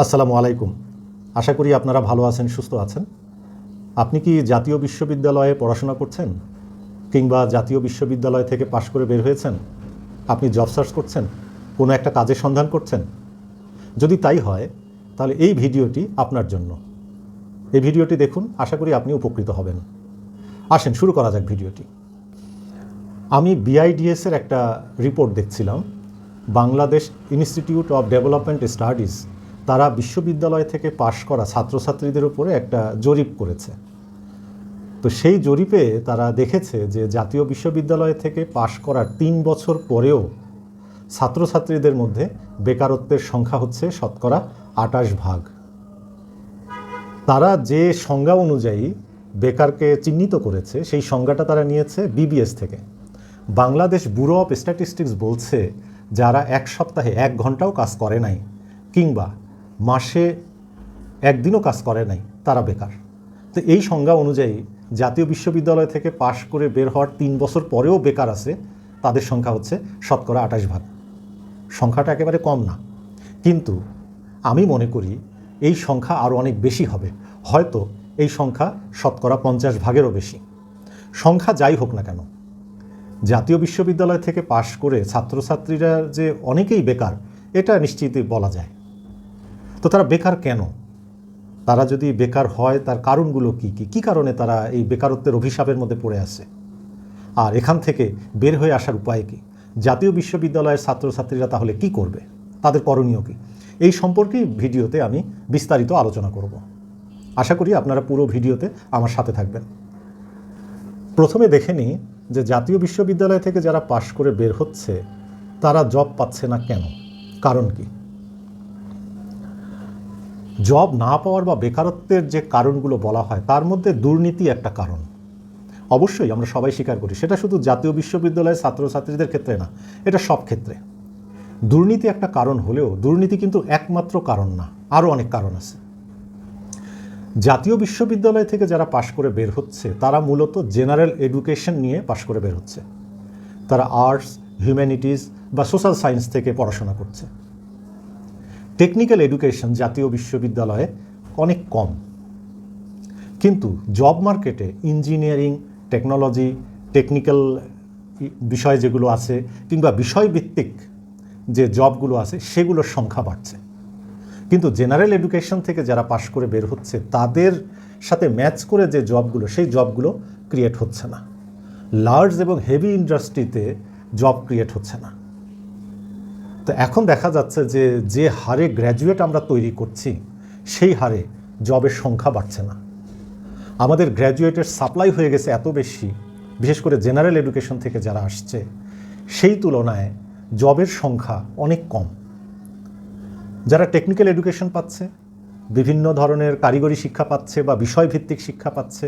আসসালামু আলাইকুম। আশা করি আপনারা ভালো আছেন, সুস্থ আছেন। আপনি কি জাতীয় বিশ্ববিদ্যালয়ে পড়াশোনা করছেন, কিংবা জাতীয় বিশ্ববিদ্যালয় থেকে পাশ করে বের হয়েছেন? আপনি জব সার্চ করছেন, কোনো একটা কাজের সন্ধান করছেন? যদি তাই হয়, তাহলে এই ভিডিওটি আপনার জন্য। এই ভিডিওটি দেখুন, আশা করি আপনি উপকৃত হবেন। আসেন শুরু করা যাক ভিডিওটি। আমি বিআইডিএসের একটা রিপোর্ট দেখছিলাম। Bangladesh institute of development studies তারা বিশ্ববিদ্যালয় থেকে পাশ করা ছাত্রছাত্রীদের উপরে একটা জরিপ করেছে। তো সেই জরিপে তারা দেখেছে যে জাতীয় বিশ্ববিদ্যালয় থেকে পাশ করার 3 বছর পরেও ছাত্রছাত্রীদের মধ্যে বেকারত্বের সংখ্যা হচ্ছে শতকরা 28%। তারা যে সংজ্ঞা অনুযায়ী বেকারকে চিহ্নিত করেছে, সেই সংজ্ঞাটা তারা নিয়েছে বিবিএস থেকে। বাংলাদেশ ব্যুরো অফ স্ট্যাটিস্টিক্স বলছে যারা এক সপ্তাহে 1 ঘন্টাও কাজ করে নাই, কিংবা মাসে একদিনও কাজ করে নাই, তারা বেকার। তো এই সংজ্ঞা অনুযায়ী জাতীয় বিশ্ববিদ্যালয় থেকে পাশ করে বের হওয়ার 3 বছর পরেও বেকার আছে, তাদের সংখ্যা হচ্ছে শতকরা 28%। সংখ্যাটা একেবারে কম না, কিন্তু আমি মনে করি এই সংখ্যা আরও অনেক বেশি হবে। হয়তো এই সংখ্যা শতকরা 50%-এরও বেশি। সংখ্যা যাই হোক না কেন, জাতীয় বিশ্ববিদ্যালয় থেকে পাশ করে ছাত্রছাত্রীরা যে অনেকেই বেকার, এটা নিশ্চিতই বলা যায়। তো তারা বেকার কেন? তারা যদি বেকার হয়, তার কারণগুলো কী কারণে তারা এই বেকারত্বের অভিশাপের মধ্যে পড়ে আছে, আর এখান থেকে বের হয়ে আসার উপায় কী? জাতীয় বিশ্ববিদ্যালয়ের ছাত্রছাত্রীরা তাহলে কি করবে, তাদের করণীয় কী? এই সম্পর্কেই ভিডিওতে আমি বিস্তারিত আলোচনা করব। আশা করি আপনারা পুরো ভিডিওতে আমার সাথে থাকবেন। প্রথমে দেখে নিই যে জাতীয় বিশ্ববিদ্যালয় থেকে যারা পাশ করে বের হচ্ছে, তারা জব পাচ্ছে না কেন, কারণ কি? জব না পাওয়ার বা বেকারত্বের যে কারণগুলো বলা হয়, তার মধ্যে দুর্নীতি একটা কারণ। অবশ্যই আমরা সবাই স্বীকার করি, সেটা শুধু জাতীয় বিশ্ববিদ্যালয়ের ছাত্রছাত্রীদের ক্ষেত্রে না, এটা সব ক্ষেত্রে। দুর্নীতি একটা কারণ হলেও দুর্নীতি কিন্তু একমাত্র কারণ না, আরও অনেক কারণ আছে। জাতীয় বিশ্ববিদ্যালয় থেকে যারা পাশ করে বের হচ্ছে, তারা মূলত জেনারেল এডুকেশন নিয়ে পাশ করে বের হচ্ছে। তারা আর্টস, হিউম্যানিটিজ বা সোশ্যাল সায়েন্স থেকে পড়াশোনা করছে। টেকনিক্যাল এডুকেশন জাতীয় বিশ্ববিদ্যালয়ে অনেক কম, কিন্তু জব মার্কেটে ইঞ্জিনিয়ারিং, টেকনোলজি, টেকনিক্যাল বিষয় যেগুলো আছে, কিংবা বিষয়ভিত্তিক যে জবগুলো আছে, সেগুলোর সংখ্যা বাড়ছে। কিন্তু জেনারেল এডুকেশন থেকে যারা পাশ করে বের হচ্ছে, তাদের সাথে ম্যাচ করে যে জবগুলো, সেই জবগুলো ক্রিয়েট হচ্ছে না। লার্জ এবং হেভি ইন্ডাস্ট্রিতে জব ক্রিয়েট হচ্ছে না। তো এখন দেখা যাচ্ছে যে যে হারে গ্র্যাজুয়েট আমরা তৈরি করছি, সেই হারে জবের সংখ্যা বাড়ছে না। আমাদের গ্র্যাজুয়েটের সাপ্লাই হয়ে গেছে এত বেশি, বিশেষ করে জেনারেল এডুকেশন থেকে যারা আসছে, সেই তুলনায় জবের সংখ্যা অনেক কম। যারা টেকনিক্যাল এডুকেশন পাচ্ছে, বিভিন্ন ধরনের কারিগরি শিক্ষা পাচ্ছে বা বিষয়ভিত্তিক শিক্ষা পাচ্ছে,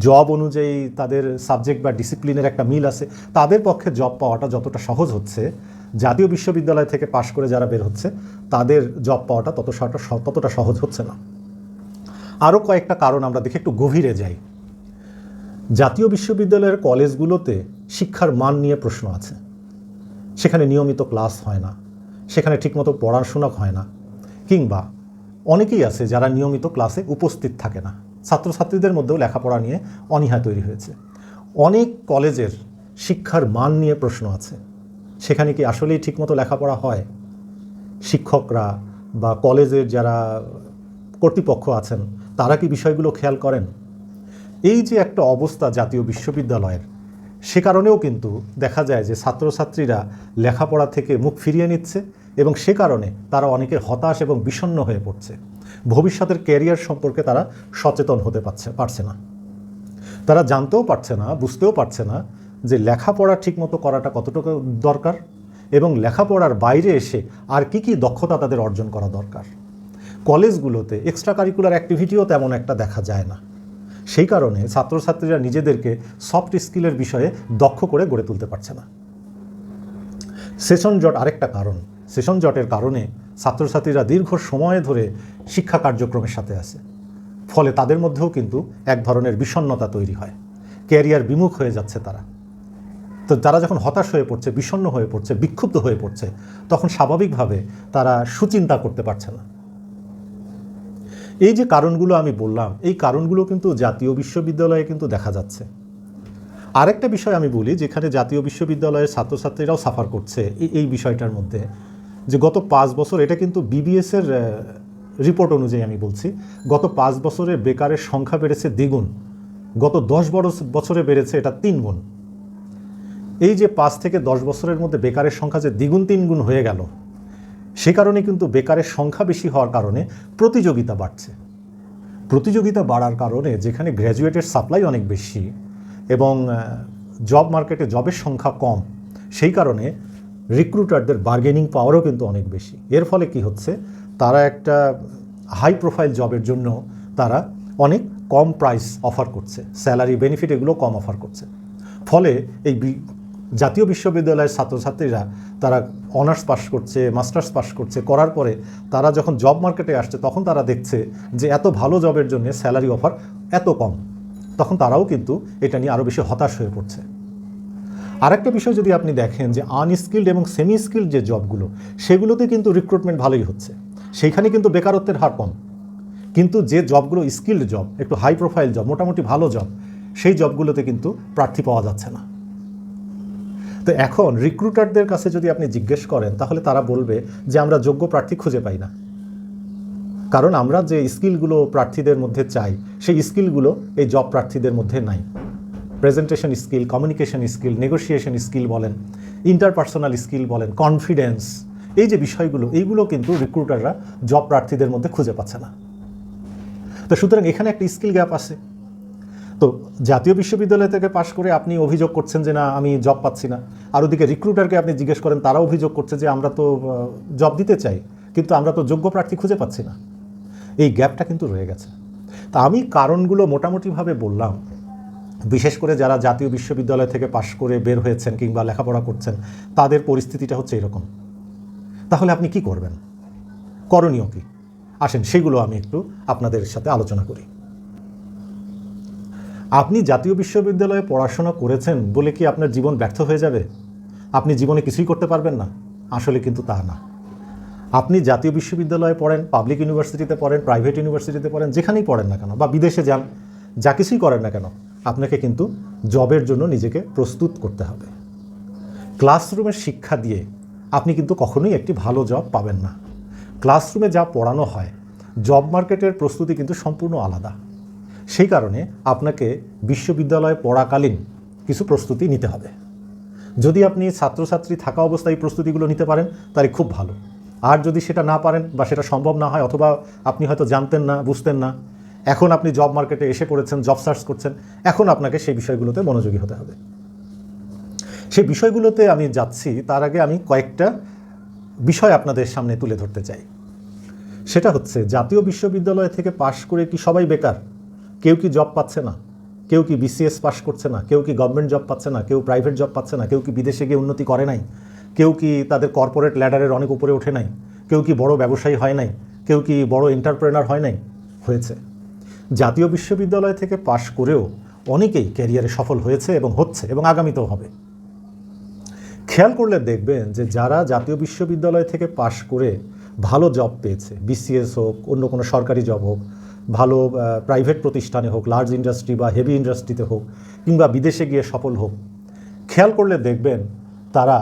জব অনুযায়ী তাদের সাবজেক্ট বা ডিসিপ্লিনের একটা মিল আছে, তাদের পক্ষে জব পাওয়াটা যতটা সহজ হচ্ছে, জাতীয় বিশ্ববিদ্যালয় থেকে পাশ করে যারা বের হচ্ছে, তাদের জব পাওয়াটা ততটা সহজ হচ্ছে না। আরও কয়েকটা কারণ আমরা দেখি, একটু গভীরে যাই। জাতীয় বিশ্ববিদ্যালয়ের কলেজগুলোতে শিক্ষার মান নিয়ে প্রশ্ন আছে। সেখানে নিয়মিত ক্লাস হয় না, সেখানে ঠিকমতো পড়াশোনা হয় না, কিংবা অনেকেই আছে যারা নিয়মিত ক্লাসে উপস্থিত থাকে না। ছাত্রছাত্রীদের মধ্যেও লেখাপড়া নিয়ে অনীহা তৈরি হয়েছে। অনেক কলেজের শিক্ষার মান নিয়ে প্রশ্ন আছে। সেখানে কি আসলেই ঠিকমতো লেখাপড়া হয়? শিক্ষকরা বা কলেজের যারা কর্তৃপক্ষ আছেন, তারা কি বিষয়গুলো খেয়াল করেন? এই যে একটা অবস্থা জাতীয় বিশ্ববিদ্যালয়ের, সে কারণেও কিন্তু দেখা যায় যে ছাত্রছাত্রীরা লেখাপড়া থেকে মুখ ফিরিয়ে নিচ্ছে, এবং সে কারণে তারা অনেকে হতাশ এবং বিষণ্ণ হয়ে পড়ছে। ভবিষ্যতের ক্যারিয়ার সম্পর্কে তারা সচেতন হতে পারছে না। তারা জানতেও পারছে না, বুঝতেও পারছে না যে লেখাপড়া ঠিকমতো করাটা কতটুকু দরকার, এবং লেখাপড়ার বাইরে এসে আর কি দক্ষতা তাদের অর্জন করা দরকার। কলেজগুলোতে এক্সট্রা কারিকুলার অ্যাক্টিভিটিও তেমন একটা দেখা যায় না। সেই কারণে ছাত্রছাত্রীরা নিজেদেরকে সফট স্কিলের বিষয়ে দক্ষ করে গড়ে তুলতে পারছে না। সেশন জট আরেকটা কারণ। সেশন জটের কারণে ছাত্রছাত্রীরা দীর্ঘ সময় ধরে শিক্ষা কার্যক্রমের সাথে আছে, ফলে তাদের মধ্যেও কিন্তু এক ধরনের বিষণ্ণতা তৈরি হয়, ক্যারিয়ার বিমুখ হয়ে যাচ্ছে তারা। তো তারা যখন হতাশ হয়ে পড়ছে, বিষণ্ণ হয়ে পড়ছে, বিক্ষুব্ধ হয়ে পড়ছে, তখন স্বাভাবিকভাবে তারা সুচিন্তা করতে পারছে না। এই যে কারণগুলো আমি বললাম, এই কারণগুলো কিন্তু জাতীয় বিশ্ববিদ্যালয়ে কিন্তু দেখা যাচ্ছে। আরেকটা বিষয় আমি বলি, যেখানে জাতীয় বিশ্ববিদ্যালয়ের ছাত্রছাত্রীরাও সাফার করছে এই বিষয়টার মধ্যে, যে গত 5 বছর, এটা কিন্তু বিবিএসের রিপোর্ট অনুযায়ী আমি বলছি, গত 5 বছরে বেকারের সংখ্যা বেড়েছে দ্বিগুণ, গত 10 বছরে বেড়েছে এটা 3 গুণ। এই যে 5 থেকে 10 বছরের মধ্যে বেকারের সংখ্যা যে দ্বিগুণ 3 গুণ হয়ে গেল, সে কারণে কিন্তু বেকারের সংখ্যা বেশি হওয়ার কারণে প্রতিযোগিতা বাড়ছে। প্রতিযোগিতা বাড়ার কারণে যেখানে গ্র্যাজুয়েটের সাপ্লাই অনেক বেশি এবং জব মার্কেটে জবের সংখ্যা কম, সেই কারণে রিক্রুটারদের বার্গেনিং পাওয়ারও কিন্তু অনেক বেশি। এর ফলে কি হচ্ছে, তারা একটা হাই প্রোফাইল জবের জন্য তারা অনেক কম প্রাইস অফার করছে, স্যালারি বেনিফিট এগুলো কম অফার করছে। ফলে এই জাতীয় বিশ্ববিদ্যালয়ের ছাত্রছাত্রীরা তারা অনার্স পাস করছে, মাস্টার্স পাস করছে, করার পরে তারা যখন জব মার্কেটে আসছে তখন তারা দেখছে যে এত ভালো জবের জন্য স্যালারি অফার এত কম, তখন তারাও কিন্তু এটা নিয়ে আরও বেশি হতাশ হয়ে পড়ছে। আরেকটা বিষয় যদি আপনি দেখেন, যে আনস্কিল্ড এবং সেমি স্কিল্ড যে জবগুলো, সেগুলোতে কিন্তু রিক্রুটমেন্ট ভালোই হচ্ছে, সেইখানে কিন্তু বেকারত্বের হার কম। কিন্তু যে জবগুলো স্কিল্ড জব, একটু হাই প্রোফাইল জব, মোটামুটি ভালো জব, সেই জবগুলোতে কিন্তু প্রার্থী পাওয়া যাচ্ছে না। তো এখন রিক্রুটারদের কাছে যদি আপনি জিজ্ঞেস করেন, তাহলে তারা বলবে যে আমরা যোগ্য প্রার্থী খুঁজে পাই না, কারণ আমরা যে স্কিলগুলো প্রার্থীদের মধ্যে চাই, সেই স্কিলগুলো এই জব প্রার্থীদের মধ্যে নাই। Presentation skill, communication skill, negotiation skill বলেন, ইন্টারপার্সোনাল স্কিল বলেন, কনফিডেন্স, এই যে বিষয়গুলো, এইগুলো কিন্তু রিক্রুটাররা জব প্রার্থীদের মধ্যে খুঁজে পাচ্ছে না। তো সুতরাং এখানে একটা স্কিল গ্যাপ আছে। তো জাতীয় বিশ্ববিদ্যালয় থেকে পাশ করে আপনি অভিযোগ করছেন যে না আমি জব পাচ্ছি না, আর ওদিকে রিক্রুটারকে আপনি জিজ্ঞেস করেন, তারা অভিযোগ করছে যে আমরা তো জব দিতে চাই, কিন্তু আমরা তো যোগ্য প্রার্থী খুঁজে পাচ্ছি না। এই গ্যাপটা কিন্তু রয়ে গেছে। তা আমি কারণগুলো মোটামুটিভাবে বললাম। বিশেষ করে যারা জাতীয় বিশ্ববিদ্যালয় থেকে পাশ করে বের হয়েছেন কিংবা লেখাপড়া করছেন, তাদের পরিস্থিতিটা হচ্ছে এরকম। তাহলে আপনি কি করবেন, করণীয় কি? আসেন সেগুলো আমি একটু আপনাদের সাথে আলোচনা করি। আপনি জাতীয় বিশ্ববিদ্যালয়ে পড়াশোনা করেছেন বলে কি আপনার জীবন ব্যর্থ হয়ে যাবে? আপনি জীবনে কিছুই করতে পারবেন না? আসলে কিন্তু তা না। আপনি জাতীয় বিশ্ববিদ্যালয়ে পড়েন, পাবলিক ইউনিভার্সিটিতে পড়েন, প্রাইভেট ইউনিভার্সিটিতে পড়েন, যেখানেই পড়েন না কেন, বা বিদেশে যান, যা কিছুই করেন না কেন, আপনাকে কিন্তু জবের জন্য নিজেকে প্রস্তুত করতে হবে। ক্লাসরুমের শিক্ষা দিয়ে আপনি কিন্তু কখনোই একটি ভালো জব পাবেন না। ক্লাসরুমে যা পড়ানো হয়, জব মার্কেটের প্রস্তুতি কিন্তু সম্পূর্ণ আলাদা। সেই কারণে আপনাকে বিশ্ববিদ্যালয়ে পড়াকালীন কিছু প্রস্তুতি নিতে হবে। যদি আপনি ছাত্রছাত্রী থাকা অবস্থায় এই প্রস্তুতিগুলো নিতে পারেন, তাহলে খুব ভালো। আর যদি সেটা না পারেন বা সেটা সম্ভব না হয়, অথবা আপনি হয়তো জানতেন না, বুঝতেন না, এখন আপনি জব মার্কেটে এসে পড়েছেন, জব সার্চ করছেন, এখন আপনাকে সেই বিষয়গুলোতে মনোযোগী হতে হবে। সেই বিষয়গুলোতে আমি যাচ্ছি, তার আগে আমি কয়েকটা বিষয় আপনাদের সামনে তুলে ধরতে চাই। সেটা হচ্ছে, জাতীয় বিশ্ববিদ্যালয় থেকে পাশ করে কি সবাই বেকার? কেউ কি জব পাচ্ছে না? কেউ কি বিসিএস পাশ করছে না? কেউ কি গভর্নমেন্ট জব পাচ্ছে না? কেউ প্রাইভেট জব পাচ্ছে না? কেউ কি বিদেশে গিয়ে উন্নতি করে নাই? কেউ কি তাদের কর্পোরেট ল্যাডারের অনেক উপরে ওঠে নাই? কেউ কি বড় ব্যবসায়ী হয় নাই? কেউ কি বড় এন্টারপ্রেনার হয় নাই? হয়েছে। জাতীয় বিশ্ববিদ্যালয় থেকে পাশ করেও অনেকেই ক্যারিয়ারে সফল হয়েছে এবং হচ্ছে এবং আগামীতেও হবে। খেয়াল করলে দেখবেন যে যারা জাতীয় বিশ্ববিদ্যালয় থেকে পাশ করে ভালো জব পেয়েছে, বিসিএস হোক, অন্য কোনো সরকারি জব হোক, ভালো প্রাইভেট প্রতিষ্ঠানে হোক, লার্জ ইন্ডাস্ট্রি বা হেভি ইন্ডাস্ট্রিতে হোক, কিংবা বিদেশে গিয়ে সফল হোক, খেয়াল করলে দেখবেন তারা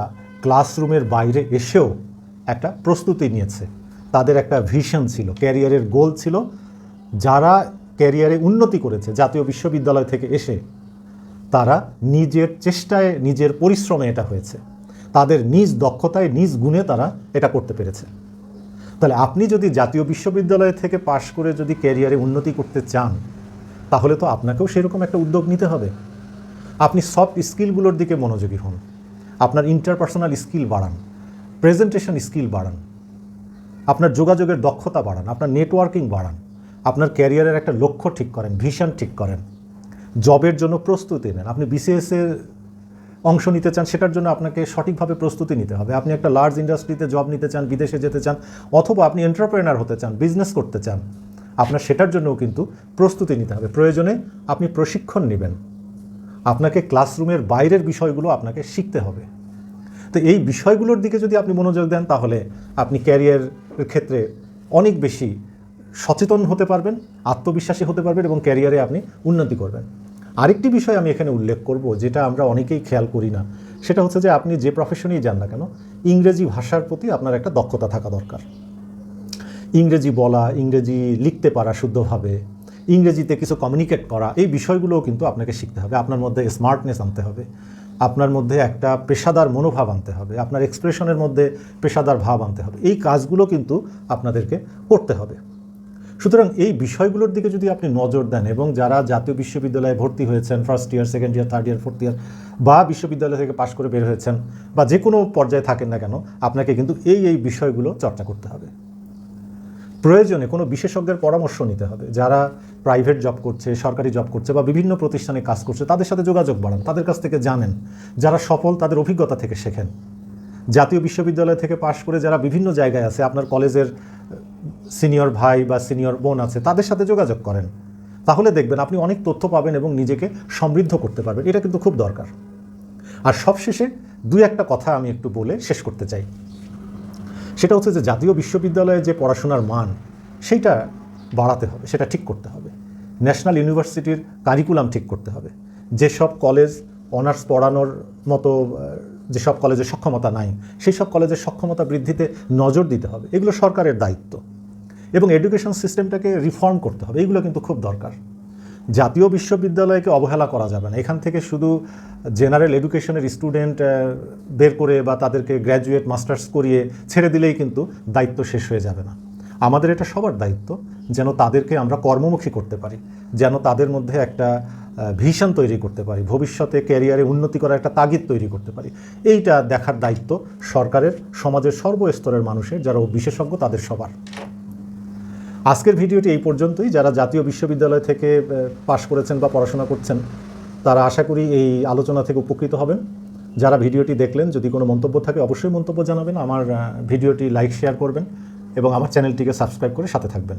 ক্লাসরুমের বাইরে এসেও একটা প্রস্তুতি নিয়েছে। তাদের একটা ভিশন ছিল, ক্যারিয়ারের গোল ছিল। যারা ক্যারিয়ারে উন্নতি করেছে জাতীয় বিশ্ববিদ্যালয় থেকে এসে, তারা নিজের চেষ্টায়, নিজের পরিশ্রমে এটা হয়েছে। তাদের নিজ দক্ষতায়, নিজ গুণে তারা এটা করতে পেরেছে। তাহলে আপনি যদি জাতীয় বিশ্ববিদ্যালয় থেকে পাশ করে যদি ক্যারিয়ারে উন্নতি করতে চান, তাহলে তো আপনাকেও সেরকম একটা উদ্যোগ নিতে হবে। আপনি সফট স্কিলগুলোর দিকে মনোযোগী হন, আপনার ইন্টারপার্সোনাল স্কিল বাড়ান, প্রেজেন্টেশন স্কিল বাড়ান, আপনার যোগাযোগের দক্ষতা বাড়ান, আপনার নেটওয়ার্কিং বাড়ান, আপনার ক্যারিয়ারের একটা লক্ষ্য ঠিক করেন, ভিশন ঠিক করেন, জবের জন্য প্রস্তুতি নেন। আপনি বিসিএসের অংশ নিতে চান, সেটার জন্য আপনাকে সঠিকভাবে প্রস্তুতি নিতে হবে। আপনি একটা লার্জ ইন্ডাস্ট্রিতে জব নিতে চান, বিদেশে যেতে চান, অথবা আপনি এন্টারপ্রেনার হতে চান, বিজনেস করতে চান, আপনার সেটার জন্যও কিন্তু প্রস্তুতি নিতে হবে। প্রয়োজনে আপনি প্রশিক্ষণ নেবেন। আপনাকে ক্লাসরুমের বাইরের বিষয়গুলো আপনাকে শিখতে হবে। তো এই বিষয়গুলোর দিকে যদি আপনি মনোযোগ দেন, তাহলে আপনি ক্যারিয়ারের ক্ষেত্রে অনেক বেশি সচেতন হতে পারবেন, আত্মবিশ্বাসী হতে পারবেন এবং ক্যারিয়ারে আপনি উন্নতি করবেন। আরেকটি বিষয় আমি এখানে উল্লেখ করব, যেটা আমরা অনেকেই খেয়াল করি না, সেটা হচ্ছে যে আপনি যে প্রফেশনেই যান না কেন, ইংরেজি ভাষার প্রতি আপনার একটা দক্ষতা থাকা দরকার। ইংরেজি বলা, ইংরেজি লিখতে পারা শুদ্ধভাবে, ইংরেজিতে কিছু কমিউনিকেট করা, এই বিষয়গুলোও কিন্তু আপনাকে শিখতে হবে। আপনার মধ্যে স্মার্টনেস আনতে হবে, আপনার মধ্যে একটা পেশাদার মনোভাব আনতে হবে, আপনার এক্সপ্রেশনের মধ্যে পেশাদার ভাব আনতে হবে। এই কাজগুলো কিন্তু আপনাদেরকে করতে হবে। সুতরাং এই বিষয়গুলোর দিকে যদি আপনি নজর দেন এবং যারা জাতীয় বিশ্ববিদ্যালয়ে ভর্তি হয়েছেন, first year, second year, third year, fourth year, বা বিশ্ববিদ্যালয় থেকে পাশ করে বের হয়েছেন, বা যে কোনো পর্যায়ে থাকেন না কেন, আপনাকে কিন্তু এই বিষয়গুলো চর্চা করতে হবে। প্রয়োজনে কোনো বিশেষজ্ঞের পরামর্শ নিতে হবে। যারা প্রাইভেট জব করছে, সরকারি জব করছে, বা বিভিন্ন প্রতিষ্ঠানে কাজ করছে, তাদের সাথে যোগাযোগ বাড়ান, তাদের কাছ থেকে জানেন। যারা সফল, তাদের অভিজ্ঞতা থেকে শেখেন। জাতীয় বিশ্ববিদ্যালয় থেকে পাশ করে যারা বিভিন্ন জায়গায় আছে, আপনার কলেজের সিনিয়র ভাই বা সিনিয়র বোন আছে, তাদের সাথে যোগাযোগ করেন। তাহলে দেখবেন আপনি অনেক তথ্য পাবেন এবং নিজেকে সমৃদ্ধ করতে পারবেন। এটা কিন্তু খুব দরকার। আর সবশেষে দুই একটা কথা আমি একটু বলে শেষ করতে চাই। সেটা হচ্ছে যে জাতীয় বিশ্ববিদ্যালয়ে যে পড়াশোনার মান, সেইটা বাড়াতে হবে, সেটা ঠিক করতে হবে। ন্যাশনাল ইউনিভার্সিটির কারিকুলাম ঠিক করতে হবে। যেসব কলেজ অনার্স পড়ানোর মতো যেসব কলেজের সক্ষমতা নাই, সেই সব কলেজের সক্ষমতা বৃদ্ধিতে নজর দিতে হবে। এগুলো সরকারের দায়িত্ব। এবং এডুকেশন সিস্টেমটাকে রিফর্ম করতে হবে। এইগুলো কিন্তু খুব দরকার। জাতীয় বিশ্ববিদ্যালয়কে অবহেলা করা যাবে না। এখান থেকে শুধু জেনারেল এডুকেশনের স্টুডেন্ট বের করে বা তাদেরকে গ্র্যাজুয়েট, মাস্টার্স করিয়ে ছেড়ে দিলেই কিন্তু দায়িত্ব শেষ হয়ে যাবে না। আমাদের এটা সবার দায়িত্ব, যেন তাদেরকে আমরা কর্মমুখী করতে পারি, যেন তাদের মধ্যে একটা ভিশন তৈরি করতে পারি, ভবিষ্যতে ক্যারিয়ারে উন্নতি করার একটা তাগিদ তৈরি করতে পারি। এইটা দেখার দায়িত্ব সরকারের, সমাজের সর্বস্তরের মানুষের, যারা বিশেষজ্ঞ তাদের সবার। আজকের ভিডিওটি এই পর্যন্তই। যারা জাতীয় বিশ্ববিদ্যালয় থেকে পাশ করেছেন বা পড়াশোনা করছেন, তারা আশা করি এই আলোচনা থেকে উপকৃত হবেন। যারা ভিডিওটি দেখলেন, যদি কোনো মন্তব্য থাকে অবশ্যই মন্তব্য জানাবেন। আমার ভিডিওটি লাইক, শেয়ার করবেন এবং আমার চ্যানেলটিকে সাবস্ক্রাইব করে সাথে থাকবেন।